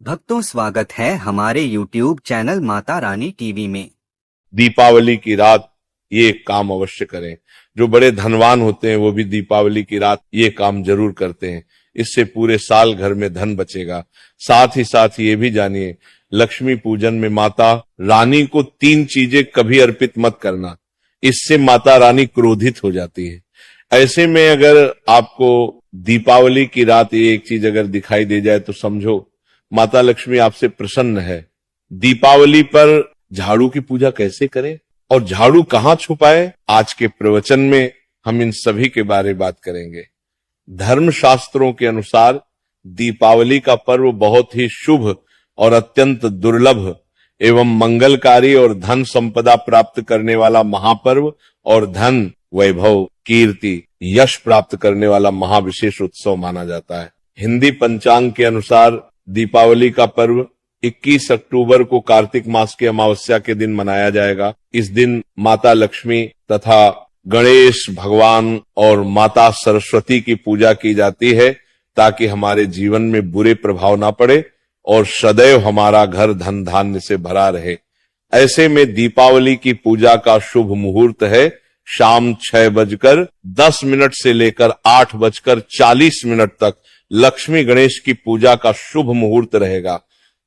भक्तों, स्वागत है हमारे YouTube channel Mata Rani TV में। दीपावली की रात ये काम अवश्य करें। जो बड़े धनवान होते हैं वो भी दीपावली की रात ये काम जरूर करते हैं। इससे पूरे साल घर में धन बचेगा। साथ ही साथ ये भी जानिए, लक्ष्मी पूजन में माता रानी को 3 चीजें कभी अर्पित मत करना, इससे माता रानी क्रोधित हो जाती है। ऐसे में अगर आपको दीपावली की रात ये एक चीज अगर दिखाई दे जाए तो समझो माता लक्ष्मी आपसे प्रसन्न है। दीपावली पर झाड़ू की पूजा कैसे करें और झाड़ू कहां छुपाए, आज के प्रवचन में हम इन सभी के बारे में बात करेंगे। धर्म शास्त्रों के अनुसार दीपावली का पर्व बहुत ही शुभ और अत्यंत दुर्लभ एवं मंगलकारी और धन संपदा प्राप्त करने वाला महापर्व और धन, वैभव, कीर्ति, यश प्राप्त करने वाला महाविशेष उत्सव माना जाता है। हिंदी पंचांग के अनुसार दीपावली का पर्व 21 अक्टूबर को कार्तिक मास की अमावस्या के दिन मनाया जाएगा। इस दिन माता लक्ष्मी तथा गणेश भगवान और माता सरस्वती की पूजा की जाती है ताकि हमारे जीवन में बुरे प्रभाव ना पड़े और सदैव हमारा घर धन धान्य से भरा रहे। ऐसे में दीपावली की पूजा का शुभ मुहूर्त है शाम 6:10 से लेकर 8:40 तक लक्ष्मी गणेश की पूजा का शुभ मुहूर्त रहेगा।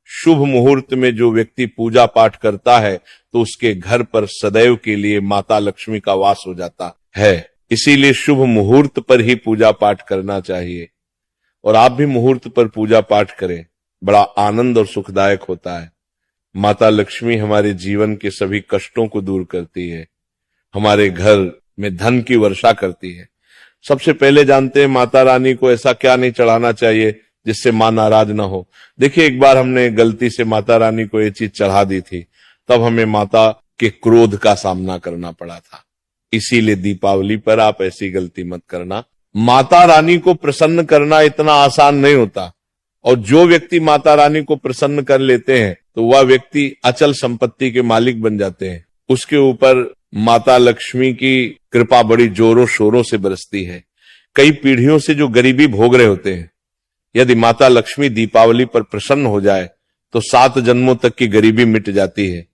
शुभ मुहूर्त में जो व्यक्ति पूजा पाठ करता है तो उसके घर पर सदैव के लिए माता लक्ष्मी का वास हो जाता है। इसीलिए शुभ मुहूर्त पर ही पूजा पाठ करना चाहिए और आप भी मुहूर्त पर पूजा पाठ करें, बड़ा आनंद और सुखदायक होता है। माता लक्ष्मी हमारे जीवन के सभी कष्टों को दूर करती है, हमारे घर में धन की वर्षा करती है। सबसे पहले जानते हैं माता रानी को ऐसा क्या नहीं चढ़ाना चाहिए जिससे मां नाराज ना हो। देखिए, एक बार हमने गलती से माता रानी को ये चीज चढ़ा दी थी, तब हमें माता के क्रोध का सामना करना पड़ा था। इसीलिए दीपावली पर आप ऐसी गलती मत करना। माता रानी को प्रसन्न करना इतना आसान नहीं होता और जो व्यक्ति माता रानी को प्रसन्न कर लेते हैं तो वह व्यक्ति अचल संपत्ति के मालिक बन जाते हैं। उसके ऊपर माता लक्ष्मी की कृपा बड़ी जोरों शोरों से बरसती है। कई पीढ़ियों से जो गरीबी भोग रहे होते हैं, यदि माता लक्ष्मी दीपावली पर प्रसन्न हो जाए तो 7 जन्मों तक की गरीबी मिट जाती है।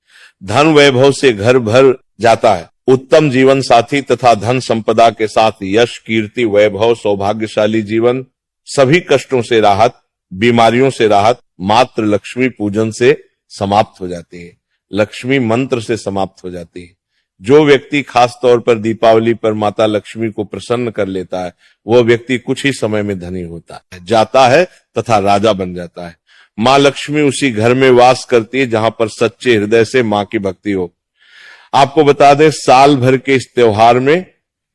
धन वैभव से घर भर जाता है। उत्तम जीवन साथी तथा धन संपदा के साथ यश, कीर्ति, वैभव, सौभाग्यशाली जीवन, सभी कष्टों से राहत, बीमारियों से राहत मात्र लक्ष्मी पूजन से समाप्त हो जाती है, लक्ष्मी मंत्र से समाप्त हो जाती है। जो व्यक्ति खास तौर पर दीपावली पर माता लक्ष्मी को प्रसन्न कर लेता है वह व्यक्ति कुछ ही समय में धनी होता है, जाता है तथा राजा बन जाता है। मां लक्ष्मी उसी घर में वास करती है जहां पर सच्चे हृदय से मां की भक्ति हो। आपको बता दें, साल भर के इस त्योहार में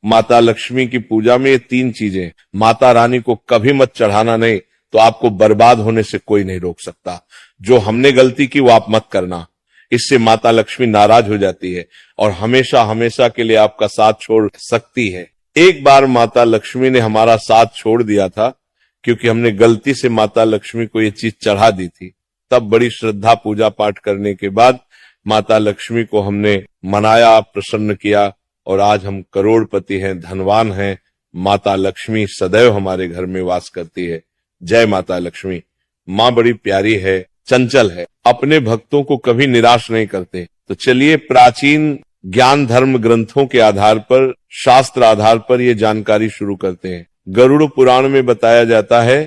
माता लक्ष्मी की पूजा में ये 3 चीजें, माता रानी को कभी मत चढ़ाना नहीं तो आपको बर्बाद होने से कोई नहीं रोक सकता। जो हमने गलती की वो आप मत करना, इससे माता लक्ष्मी नाराज हो जाती है और हमेशा हमेशा के लिए आपका साथ छोड़ सकती है। एक बार माता लक्ष्मी ने हमारा साथ छोड़ दिया था क्योंकि हमने गलती से माता लक्ष्मी को ये चीज चढ़ा दी थी। तब बड़ी श्रद्धा पूजा पाठ करने के बाद माता लक्ष्मी को हमने मनाया, प्रसन्न किया और आज हम करोड़पति हैं, धनवान हैं। माता लक्ष्मी सदैव हमारे घर में वास करती है। जय माता लक्ष्मी। मां बड़ी प्यारी है, चंचल है, अपने भक्तों को कभी निराश नहीं करते। तो चलिए, प्राचीन ज्ञान धर्म ग्रंथों के आधार पर, शास्त्र आधार पर ये जानकारी शुरू करते हैं। गरुड़ पुराण में बताया जाता है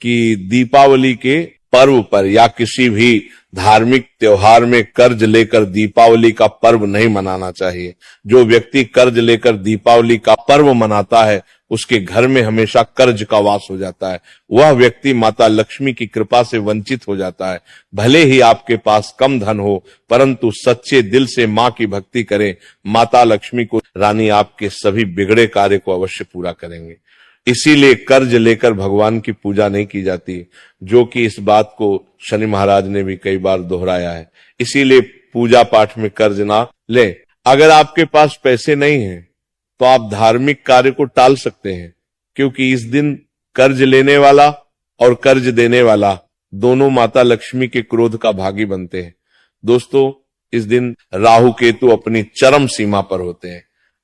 कि दीपावली के पर्व पर या किसी भी धार्मिक त्योहार में कर्ज लेकर दीपावली का पर्व नहीं मनाना चाहिए। जो व्यक्ति कर्ज लेकर दीपावली का पर्व मनाता है उसके घर में हमेशा कर्ज का वास हो जाता है। वह व्यक्ति माता लक्ष्मी की कृपा से वंचित हो जाता है। भले ही आपके पास कम धन हो परंतु सच्चे दिल से मां की भक्ति करें, माता लक्ष्मी को रानी आपके सभी बिगड़े कार्य को अवश्य पूरा करेंगे। इसीलिए कर्ज लेकर भगवान की पूजा नहीं की जाती, जो कि इस बात को शनि महाराज ने भी कई बार दोहराया है। इसीलिए पूजा पाठ में कर्ज ना लें। अगर आपके पास पैसे नहीं हैं तो आप धार्मिक कार्य को टाल सकते हैं, क्योंकि इस दिन कर्ज लेने वाला और कर्ज देने वाला दोनों माता लक्ष्मी के क्रोध का भागी बनते हैं। दोस्तों, इस दिन राहु केतु अपनी चरम सीमा पर होते हैं।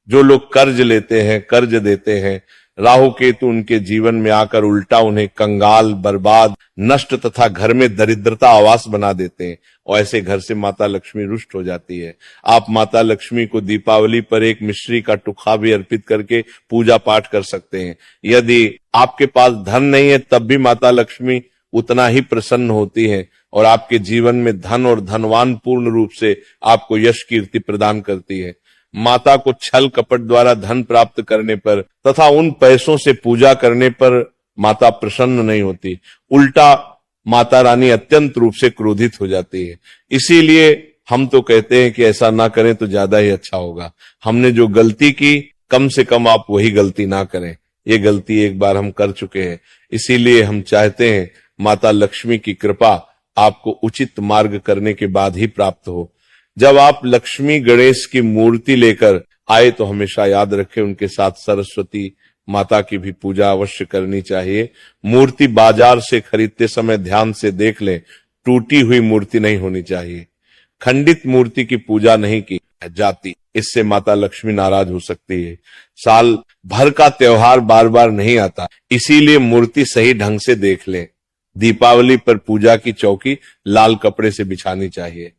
जो लोग कर्ज लेते हैं, कर्ज देते हैं, राहु केतु उनके जीवन में आकर उल्टा उन्हें कंगाल, बर्बाद, नष्ट तथा घर में दरिद्रता आवास बना देते हैं और ऐसे घर से माता लक्ष्मी रुष्ट हो जाती है। आप माता लक्ष्मी को दीपावली पर एक मिश्री का टुकड़ा भी अर्पित करके पूजा पाठ कर सकते हैं। यदि आपके पास धन नहीं है तब भी माता लक्ष्मी उतना ही प्रसन्न होती है और आपके जीवन में धन और धनवान पूर्ण रूप से आपको यश कीर्ति प्रदान करती है। माता को छल कपट द्वारा धन प्राप्त करने पर तथा उन पैसों से पूजा करने पर माता प्रसन्न नहीं होती, उल्टा माता रानी अत्यंत रूप से क्रोधित हो जाती है। इसीलिए हम तो कहते हैं कि ऐसा ना करें तो ज्यादा ही अच्छा होगा। हमने जो गलती की कम से कम आप वही गलती ना करें। ये गलती एक बार हम कर चुके हैं, इसीलिए हम चाहते हैं माता लक्ष्मी की कृपा आपको उचित मार्ग करने के बाद ही प्राप्त हो। जब आप लक्ष्मी गणेश की मूर्ति लेकर आए तो हमेशा याद रखें उनके साथ सरस्वती माता की भी पूजा अवश्य करनी चाहिए। मूर्ति बाजार से खरीदते समय ध्यान से देख लें, टूटी हुई मूर्ति नहीं होनी चाहिए। खंडित मूर्ति की पूजा नहीं की जाती, इससे माता लक्ष्मी नाराज हो सकती है। साल भर का त्योहार बार बार नहीं आता, इसीलिए मूर्ति सही ढंग से देख लें। दीपावली पर पूजा की चौकी लाल कपड़े से बिछानी चाहिए।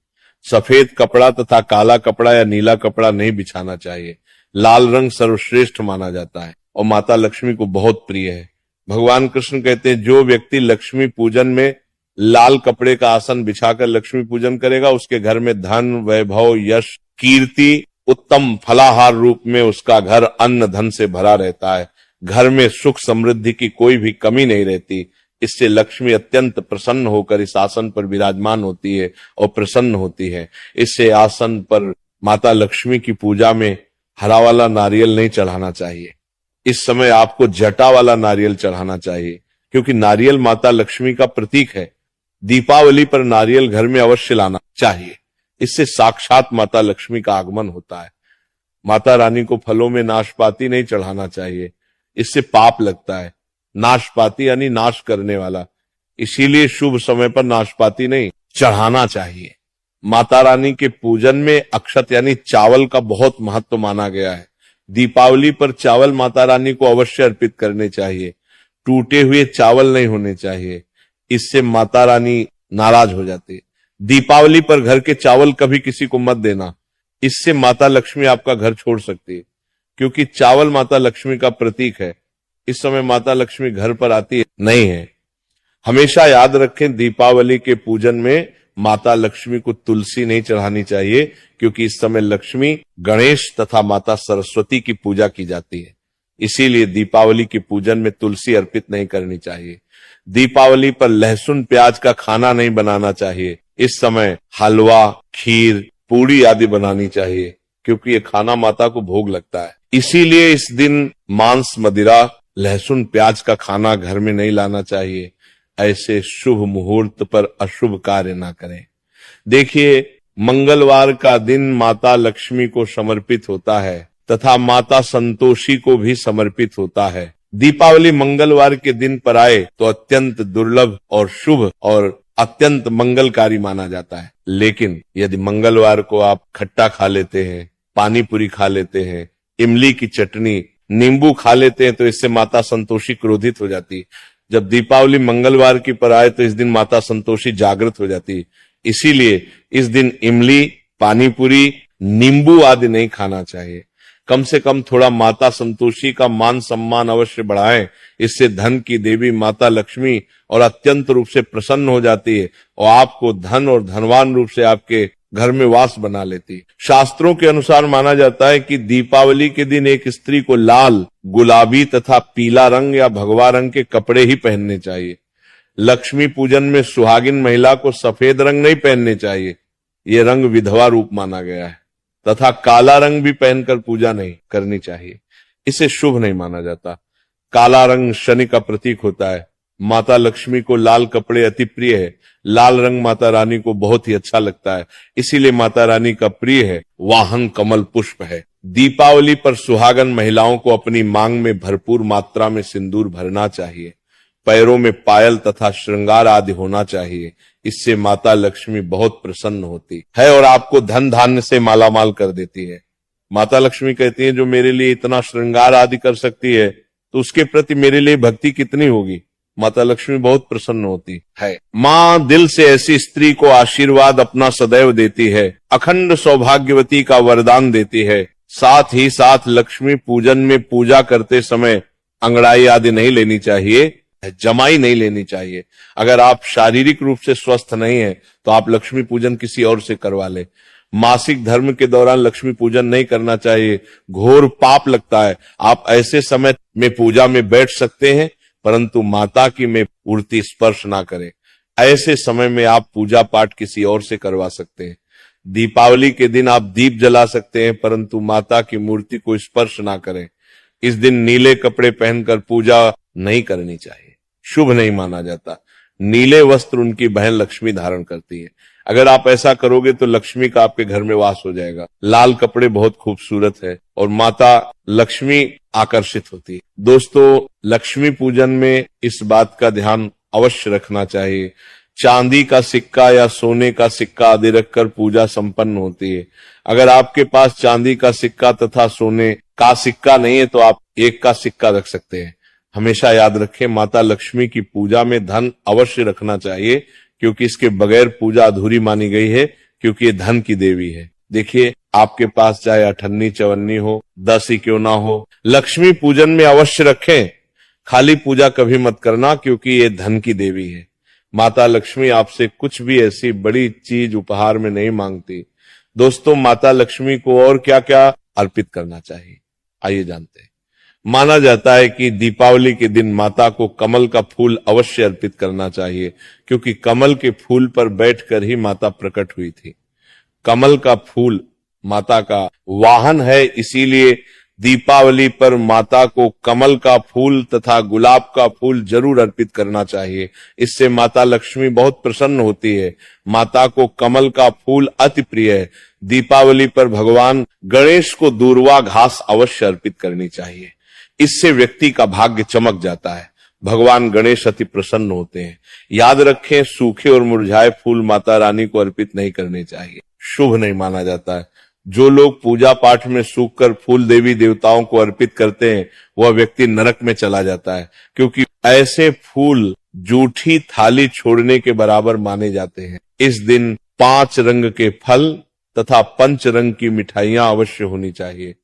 सफेद कपड़ा तथा काला कपड़ा या नीला कपड़ा नहीं बिछाना चाहिए। लाल रंग सर्वश्रेष्ठ माना जाता है और माता लक्ष्मी को बहुत प्रिय है। भगवान कृष्ण कहते हैं जो व्यक्ति लक्ष्मी पूजन में लाल कपड़े का आसन बिछाकर लक्ष्मी पूजन करेगा उसके घर में धन, वैभव, यश, कीर्ति, उत्तम फलाहार रूप में उसका घर अन्न धन से भरा रहता है। घर में सुख समृद्धि की कोई भी कमी नहीं रहती। इससे लक्ष्मी अत्यंत प्रसन्न होकर इस आसन पर विराजमान होती है और प्रसन्न होती है। इससे आसन पर माता लक्ष्मी की पूजा में हरा वाला नारियल नहीं चढ़ाना चाहिए। इस समय आपको जटा वाला नारियल चढ़ाना चाहिए, क्योंकि नारियल माता लक्ष्मी का प्रतीक है। दीपावली पर नारियल घर में अवश्य लाना चाहिए, इससे साक्षात माता लक्ष्मी का आगमन होता है। माता रानी को फलों में नाशपाती नहीं चढ़ाना चाहिए, इससे पाप लगता है। नाशपाती यानी नाश करने वाला, इसीलिए शुभ समय पर नाशपाती नहीं चढ़ाना चाहिए। माता रानी के पूजन में अक्षत यानी चावल का बहुत महत्व माना गया है। दीपावली पर चावल माता रानी को अवश्य अर्पित करने चाहिए। टूटे हुए चावल नहीं होने चाहिए, इससे माता रानी नाराज हो जाती है। दीपावली पर घर के चावल कभी किसी को मत देना, इससे माता लक्ष्मी आपका घर छोड़ सकती है, क्योंकि चावल माता लक्ष्मी का प्रतीक है। इस समय माता लक्ष्मी घर पर आती नहीं है। हमेशा याद रखें दीपावली के पूजन में माता लक्ष्मी को तुलसी नहीं चढ़ानी चाहिए, क्योंकि इस समय लक्ष्मी, गणेश तथा माता सरस्वती की पूजा की जाती है। इसीलिए दीपावली के पूजन में तुलसी अर्पित नहीं करनी चाहिए। दीपावली पर लहसुन प्याज का खाना नहीं बनाना चाहिए। इस समय हलवा, खीर, पूड़ी आदि बनानी चाहिए, क्योंकि ये खाना माता को भोग लगता है। इसीलिए इस दिन मांस, मदिरा, लहसुन प्याज का खाना घर में नहीं लाना चाहिए। ऐसे शुभ मुहूर्त पर अशुभ कार्य ना करें। देखिए, मंगलवार का दिन माता लक्ष्मी को समर्पित होता है तथा माता संतोषी को भी समर्पित होता है। दीपावली मंगलवार के दिन पर आए तो अत्यंत दुर्लभ और शुभ और अत्यंत मंगलकारी माना जाता है। लेकिन यदि मंगलवार को आप खट्टा खा लेते हैं, पानी पूरी खा लेते हैं, इमली की चटनी, नींबू खा लेते हैं तो इससे माता संतोषी क्रोधित हो जाती है। जब दीपावली मंगलवार की पर आए तो इस दिन माता संतोषी जागृत हो जाती है। इसीलिए इस दिन इमली, पानी पूरी, नींबू आदि नहीं खाना चाहिए। कम से कम थोड़ा माता संतोषी का मान सम्मान अवश्य बढ़ाएं। इससे धन की देवी माता लक्ष्मी और अत्यंत रूप से प्रसन्न हो जाती है और आपको धन और धनवान रूप से आपके घर में वास बना लेती है। शास्त्रों के अनुसार माना जाता है कि दीपावली के दिन एक स्त्री को लाल, गुलाबी तथा पीला रंग या भगवा रंग के कपड़े ही पहनने चाहिए। लक्ष्मी पूजन में सुहागिन महिला को सफेद रंग नहीं पहनने चाहिए, ये रंग विधवा रूप माना गया है। तथा काला रंग भी पहनकर पूजा नहीं करनी चाहिए, इसे शुभ नहीं माना जाता। काला रंग शनि का प्रतीक होता है। माता लक्ष्मी को लाल कपड़े अति प्रिय है। लाल रंग माता रानी को बहुत ही अच्छा लगता है, इसीलिए माता रानी का प्रिय है वाहन कमल पुष्प है। दीपावली पर सुहागन महिलाओं को अपनी मांग में भरपूर मात्रा में सिंदूर भरना चाहिए। पैरों में पायल तथा श्रृंगार आदि होना चाहिए, इससे माता लक्ष्मी बहुत प्रसन्न होती है और आपको धन धान्य से मालामाल कर देती है। माता लक्ष्मी कहती है जो मेरे लिए इतना श्रृंगार आदि कर सकती है तो उसके प्रति मेरे लिए भक्ति कितनी होगी। माता लक्ष्मी बहुत प्रसन्न होती है। माँ दिल से ऐसी स्त्री को आशीर्वाद अपना सदैव देती है, अखंड सौभाग्यवती का वरदान देती है। साथ ही साथ लक्ष्मी पूजन में पूजा करते समय अंगड़ाई आदि नहीं लेनी चाहिए, जमाई नहीं लेनी चाहिए। अगर आप शारीरिक रूप से स्वस्थ नहीं है तो आप लक्ष्मी पूजन किसी और से करवा ले। मासिक धर्म के दौरान लक्ष्मी पूजन नहीं करना चाहिए, घोर पाप लगता है। आप ऐसे समय में पूजा में बैठ सकते हैं, परंतु माता की में मूर्ति स्पर्श ना करें। ऐसे समय में आप पूजा पाठ किसी और से करवा सकते हैं। दीपावली के दिन आप दीप जला सकते हैं, परंतु माता की मूर्ति को स्पर्श ना करें। इस दिन नीले कपड़े पहनकर पूजा नहीं करनी चाहिए, शुभ नहीं माना जाता। नीले वस्त्र उनकी बहन लक्ष्मी धारण करती है। अगर आप ऐसा करोगे तो लक्ष्मी का आपके घर में वास हो जाएगा। लाल कपड़े बहुत खूबसूरत है और माता लक्ष्मी आकर्षित होती है। दोस्तों, लक्ष्मी पूजन में इस बात का ध्यान अवश्य रखना चाहिए, चांदी का सिक्का या सोने का सिक्का आदि रखकर पूजा संपन्न होती है। अगर आपके पास चांदी का सिक्का तथा सोने का सिक्का नहीं है तो आप एक का सिक्का रख सकते हैं। हमेशा याद रखें, माता लक्ष्मी की पूजा में धन अवश्य रखना चाहिए, क्योंकि इसके बगैर पूजा अधूरी मानी गई है, क्योंकि ये धन की देवी है। देखिए, आपके पास चाहे अठन्नी चवन्नी हो, 10 ही क्यों ना हो, लक्ष्मी पूजन में अवश्य रखें। खाली पूजा कभी मत करना, क्योंकि ये धन की देवी है। माता लक्ष्मी आपसे कुछ भी ऐसी बड़ी चीज उपहार में नहीं मांगती। दोस्तों, माता लक्ष्मी को और क्या क्या अर्पित करना चाहिए, आइए जानते हैं। माना जाता है कि दीपावली के दिन माता को कमल का फूल अवश्य अर्पित करना चाहिए, क्योंकि कमल के फूल पर बैठकर ही माता प्रकट हुई थी। कमल का फूल माता का वाहन है, इसीलिए दीपावली पर माता को कमल का फूल तथा गुलाब का फूल जरूर अर्पित करना चाहिए। इससे माता लक्ष्मी बहुत प्रसन्न होती है। माता को कमल का फूल अति प्रिय है। दीपावली पर भगवान गणेश को दूर्वा घास अवश्य अर्पित करनी चाहिए। इससे व्यक्ति का भाग्य चमक जाता है। भगवान गणेश अति प्रसन्न होते हैं। याद रखें, सूखे और मुरझाए फूल माता रानी को अर्पित नहीं करने चाहिए, शुभ नहीं माना जाता है। जो लोग पूजा पाठ में सूखकर फूल देवी देवताओं को अर्पित करते हैं, वह व्यक्ति नरक में चला जाता है, क्योंकि ऐसे फूल जूठी थाली छोड़ने के बराबर माने जाते हैं। इस दिन 5 रंग के फल तथा 5 रंग की मिठाइयां अवश्य होनी चाहिए।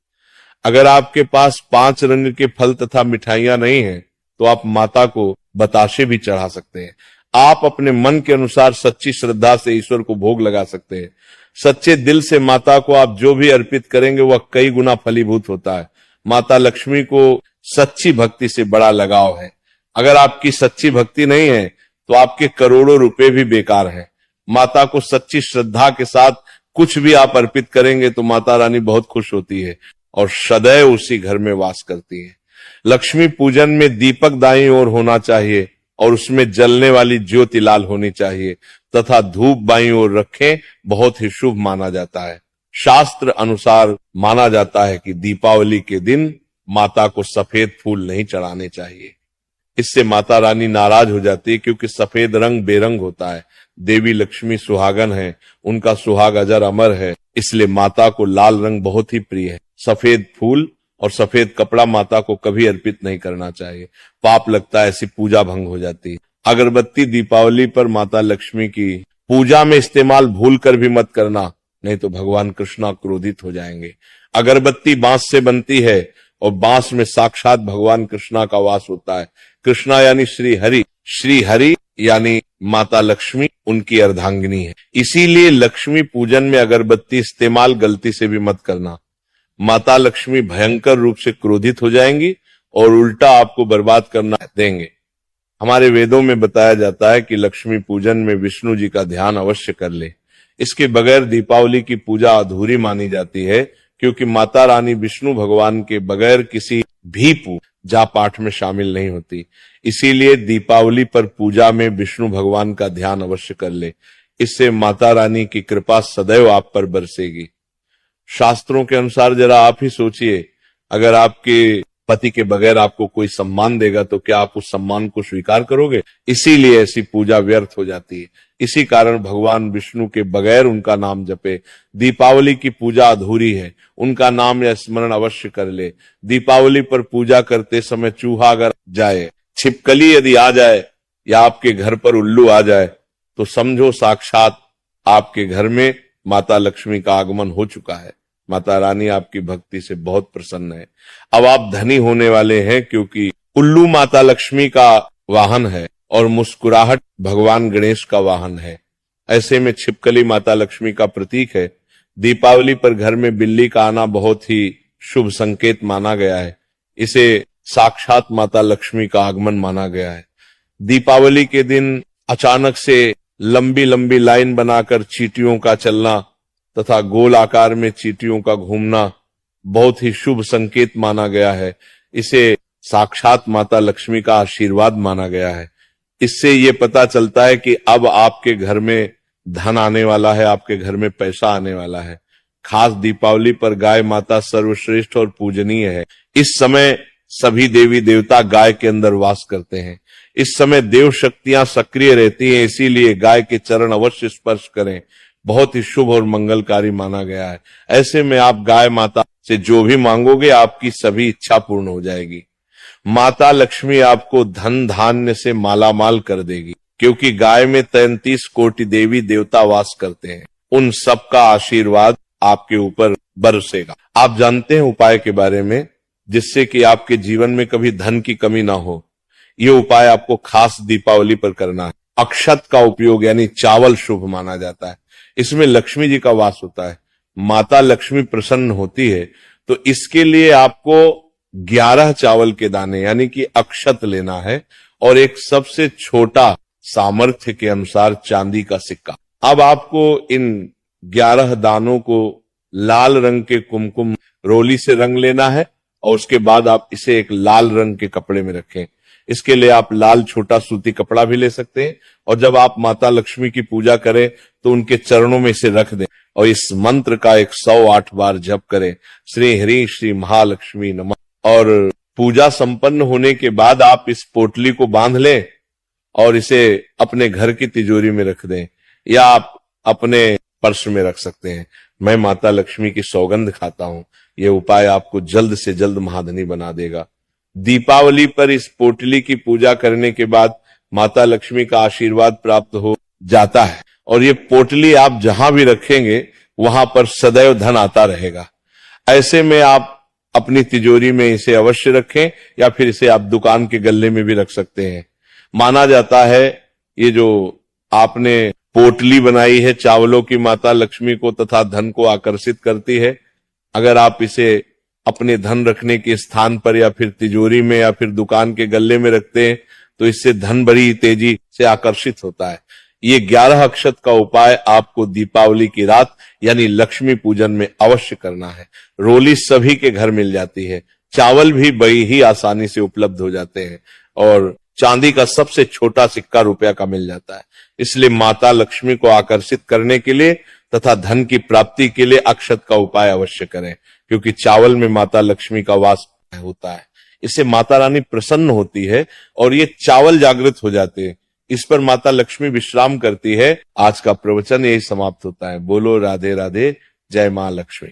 अगर आपके पास 5 रंग के फल तथा मिठाइयां नहीं है तो आप माता को बताशे भी चढ़ा सकते हैं। आप अपने मन के अनुसार सच्ची श्रद्धा से ईश्वर को भोग लगा सकते हैं। सच्चे दिल से माता को आप जो भी अर्पित करेंगे वह कई गुना फलीभूत होता है। माता लक्ष्मी को सच्ची भक्ति से बड़ा लगाव है। अगर आपकी सच्ची भक्ति नहीं है तो आपके करोड़ों रुपए भी बेकार है। माता को सच्ची श्रद्धा के साथ कुछ भी आप अर्पित करेंगे तो माता रानी बहुत खुश होती है और सदैव उसी घर में वास करती है। लक्ष्मी पूजन में दीपक दाईं ओर होना चाहिए और उसमें जलने वाली ज्योति लाल होनी चाहिए तथा धूप बाईं ओर रखें, बहुत ही शुभ माना जाता है। शास्त्र अनुसार माना जाता है कि दीपावली के दिन माता को सफेद फूल नहीं चढ़ाने चाहिए। इससे माता रानी नाराज हो जाती है, क्योंकि सफेद रंग बेरंग होता है। देवी लक्ष्मी सुहागन है, उनका सुहाग अजर अमर है, इसलिए माता को लाल रंग बहुत ही प्रिय है। सफेद फूल और सफेद कपड़ा माता को कभी अर्पित नहीं करना चाहिए, पाप लगता है, ऐसी पूजा भंग हो जाती है। अगरबत्ती दीपावली पर माता लक्ष्मी की पूजा में इस्तेमाल भूल कर भी मत करना, नहीं तो भगवान कृष्णा क्रोधित हो जाएंगे। अगरबत्ती बांस से बनती है और बांस में साक्षात भगवान कृष्णा का वास होता है। कृष्णा यानी श्री हरि यानी माता लक्ष्मी उनकी अर्धांगिनी है। इसीलिए लक्ष्मी पूजन में अगरबत्ती इस्तेमाल गलती से भी मत करना। माता लक्ष्मी भयंकर रूप से क्रोधित हो जाएंगी और उल्टा आपको बर्बाद करना देंगे। हमारे वेदों में बताया जाता है कि लक्ष्मी पूजन में विष्णु जी का ध्यान अवश्य कर ले। इसके बगैर दीपावली की पूजा अधूरी मानी जाती है, क्योंकि माता रानी विष्णु भगवान के बगैर किसी भी पूजा पाठ में शामिल नहीं होती। इसीलिए दीपावली पर पूजा में विष्णु भगवान का ध्यान अवश्य कर ले। इससे माता रानी की कृपा सदैव आप पर बरसेगी। शास्त्रों के अनुसार जरा आप ही सोचिए, अगर आपके पति के बगैर आपको कोई सम्मान देगा तो क्या आप उस सम्मान को स्वीकार करोगे? इसीलिए ऐसी पूजा व्यर्थ हो जाती है। इसी कारण भगवान विष्णु के बगैर उनका नाम जपे। दीपावली की पूजा अधूरी है, उनका नाम या स्मरण अवश्य कर ले। दीपावली पर पूजा करते समय चूहा अगर जाए, छिपकली यदि आ जाए या आपके घर पर उल्लू आ जाए तो समझो साक्षात आपके घर में माता लक्ष्मी का आगमन हो चुका है। माता रानी आपकी भक्ति से बहुत प्रसन्न है। अब आप धनी होने वाले हैं, क्योंकि उल्लू माता लक्ष्मी का वाहन है और मुस्कुराहट भगवान गणेश का वाहन है। ऐसे में छिपकली माता लक्ष्मी का प्रतीक है। दीपावली पर घर में बिल्ली का आना बहुत ही शुभ संकेत माना गया है। इसे साक्षात माता लक्ष्मी का आगमन माना गया है। दीपावली के दिन अचानक से लंबी लंबी लाइन बनाकर चींटियों का चलना तथा गोल आकार में चींटियों का घूमना बहुत ही शुभ संकेत माना गया है। इसे साक्षात माता लक्ष्मी का आशीर्वाद माना गया है। इससे ये पता चलता है कि अब आपके घर में धन आने वाला है, आपके घर में पैसा आने वाला है। खास दीपावली पर गाय माता सर्वश्रेष्ठ और पूजनीय है। इस समय सभी देवी देवता गाय के अंदर वास करते हैं। इस समय देव शक्तियां सक्रिय रहती हैं, इसीलिए गाय के चरण अवश्य स्पर्श करें। बहुत ही शुभ और मंगलकारी माना गया है। ऐसे में आप गाय माता से जो भी मांगोगे आपकी सभी इच्छा पूर्ण हो जाएगी। माता लक्ष्मी आपको धन धान्य से मालामाल कर देगी, क्योंकि गाय में 33 कोटि देवी देवता वास करते हैं। उन सब का आशीर्वाद आपके ऊपर बरसेगा। आप जानते हैं उपाय के बारे में, जिससे कि आपके जीवन में कभी धन की कमी ना हो। ये उपाय आपको खास दीपावली पर करना है। अक्षत का उपयोग यानी चावल शुभ माना जाता है। इसमें लक्ष्मी जी का वास होता है। माता लक्ष्मी प्रसन्न होती है, तो इसके लिए आपको 11 चावल के दाने यानी कि अक्षत लेना है और एक सबसे छोटा सामर्थ्य के अनुसार चांदी का सिक्का। अब आपको इन 11 दानों को लाल रंग के कुमकुम रोली से रंग लेना है और उसके बाद आप इसे एक लाल रंग के कपड़े में रखें। इसके लिए आप लाल छोटा सूती कपड़ा भी ले सकते हैं और जब आप माता लक्ष्मी की पूजा करें तो उनके चरणों में इसे रख दें और इस मंत्र का 108 बार जप करें, श्री हरि श्री महालक्ष्मी नमः। और पूजा संपन्न होने के बाद आप इस पोटली को बांध लें और इसे अपने घर की तिजोरी में रख दें या आप अपने पर्स में रख सकते हैं। मैं माता लक्ष्मी की सौगंध खाता हूं, यह उपाय आपको जल्द से जल्द महाधनी बना देगा। दीपावली पर इस पोटली की पूजा करने के बाद माता लक्ष्मी का आशीर्वाद प्राप्त हो जाता है और ये पोटली आप जहां भी रखेंगे वहां पर सदैव धन आता रहेगा। ऐसे में आप अपनी तिजोरी में इसे अवश्य रखें या फिर इसे आप दुकान के गल्ले में भी रख सकते हैं। माना जाता है ये जो आपने पोटली बनाई है चावलों की माता लक्ष्मी को तथा धन को आकर्षित करती है। अगर आप इसे अपने धन रखने के स्थान पर या फिर तिजोरी में या फिर दुकान के गल्ले में रखते हैं तो इससे धन बड़ी तेजी से आकर्षित होता है। ये 11 अक्षत का उपाय आपको दीपावली की रात यानी लक्ष्मी पूजन में अवश्य करना है। रोली सभी के घर मिल जाती है, चावल भी बड़ी ही आसानी से उपलब्ध हो जाते हैं और चांदी का सबसे छोटा सिक्का रुपया का मिल जाता है। इसलिए माता लक्ष्मी को आकर्षित करने के लिए तथा धन की प्राप्ति के लिए अक्षत का उपाय अवश्य करें, क्योंकि चावल में माता लक्ष्मी का वास होता है। इससे माता रानी प्रसन्न होती है और ये चावल जागृत हो जाते हैं। इस पर माता लक्ष्मी विश्राम करती है। आज का प्रवचन यही समाप्त होता है। बोलो राधे राधे, जय मां लक्ष्मी।